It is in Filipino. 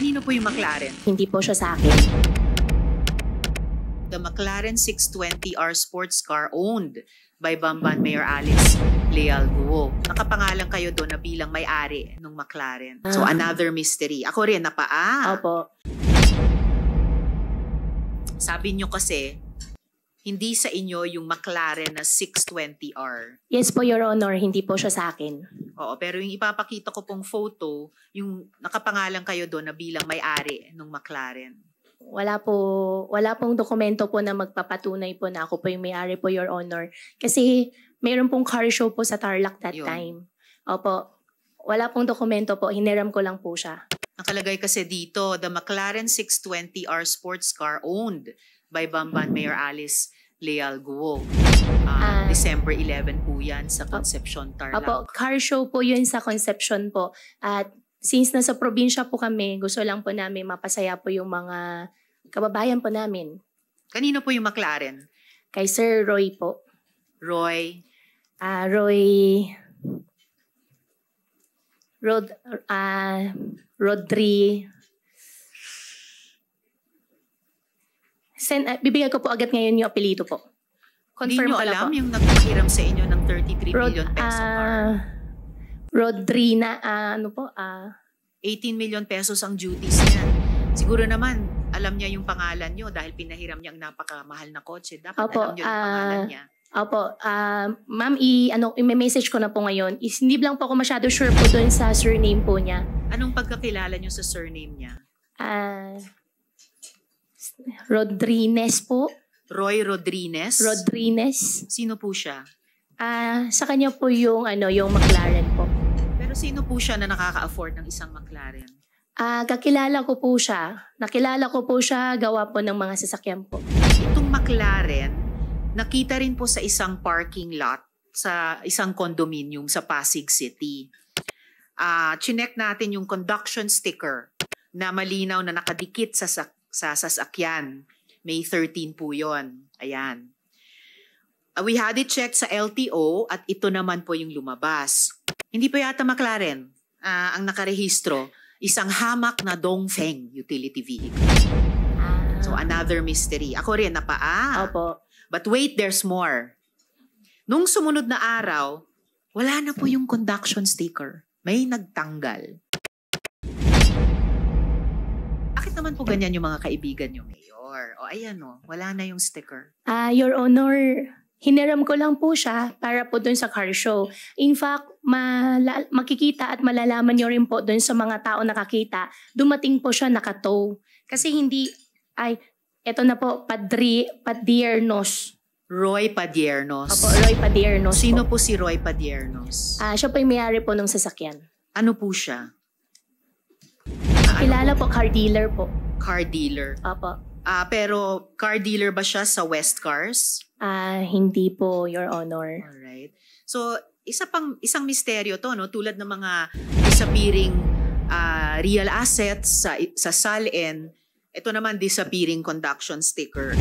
Kanino po yung McLaren? Hindi po siya sa akin. The McLaren 620R sports car owned by Bamban Mayor Alice Leal Guo. Nakapangalan kayo doon na bilang may-ari ng McLaren. So another mystery. Ako rin Opo. Sabi nyo kasi, hindi sa inyo yung McLaren na 620R. Yes po, Your Honor. Hindi po siya sa akin. Oo, pero yung ipapakita ko pong photo, yung nakapangalan kayo doon na bilang may-ari ng McLaren. Wala pong dokumento po na magpapatunay po na ako po yung may-ari po, Your Honor. Kasi mayroon pong car show po sa Tarlac that time. Opo. Wala pong dokumento po. Hiniram ko lang po siya. Nakalagay kasi dito, the McLaren 620R sports car owned by Bamban Mayor Alice Leal Guo. December 11 po yan sa Concepcion, Tarlac. Opo, car show po yun sa Concepcion po. At since nasa probinsya po kami, gusto lang po namin mapasaya po yung mga kababayan po namin. Kanino po yung McLaren? Kay Sir Roy po. Roy? Rodri. Bibigay ko po agad ngayon yung apelyido po. Hindi nyo alam yung nagpahiram sa inyo ng 33 million peso car? Rodrina, 18 million pesos ang duties niya. Siguro naman, alam niya yung pangalan nyo dahil pinahiram niya ang napakamahal na kotse. Dapat alam niyo yung pangalan niya. Opo, ma'am, i-message ko na po ngayon. Hindi lang po ako masyado sure po doon sa surname po niya. Anong pagkakilala niyo sa surname niya? Rodriguez po. Roy Rodriguez? Rodriguez. Sino po siya? Sa kanya po yung McLaren po. Pero sino po siya na nakaka-afford ng isang McLaren? Kakilala ko po siya. Nakilala ko po siya gawa po ng mga sasakyan po. Itong McLaren, nakita rin po sa isang parking lot sa isang condominium sa Pasig City. Chinek natin yung conduction sticker na malinaw na nakadikit sa sasakyan. May 13 po yun. Ayan. We had it checked sa LTO at ito naman po yung lumabas. Hindi po yata McLaren ang nakarehistro. Isang hamak na Dongfeng utility vehicle. So another mystery. Ako rin Opo. But wait, there's more. Nung sumunod na araw, wala na po yung conduction sticker. May nagtanggal. Bakit naman po ganyan yung mga kaibigan nyo, Mayor? O ayan wala na yung sticker. Your Honor, hiniram ko lang po siya para po dun sa car show. In fact, makikita at malalaman nyo rin po dun sa mga tao nakakita, dumating po siya nakatow. Kasi eto na po, Padiernos. Roy Padiernos. Opo, Roy Padiernos. Sino po si Roy Padiernos? Siya po yung may-ari po ng sasakyan. Ano po siya? Kilala po, car dealer po. Car dealer? Opo. Pero car dealer ba siya sa West Cars? Hindi po, Your Honor. Alright. So, isang misteryo to, no? Tulad ng mga disappearing real assets sa SALN, ito naman disappearing conduction sticker.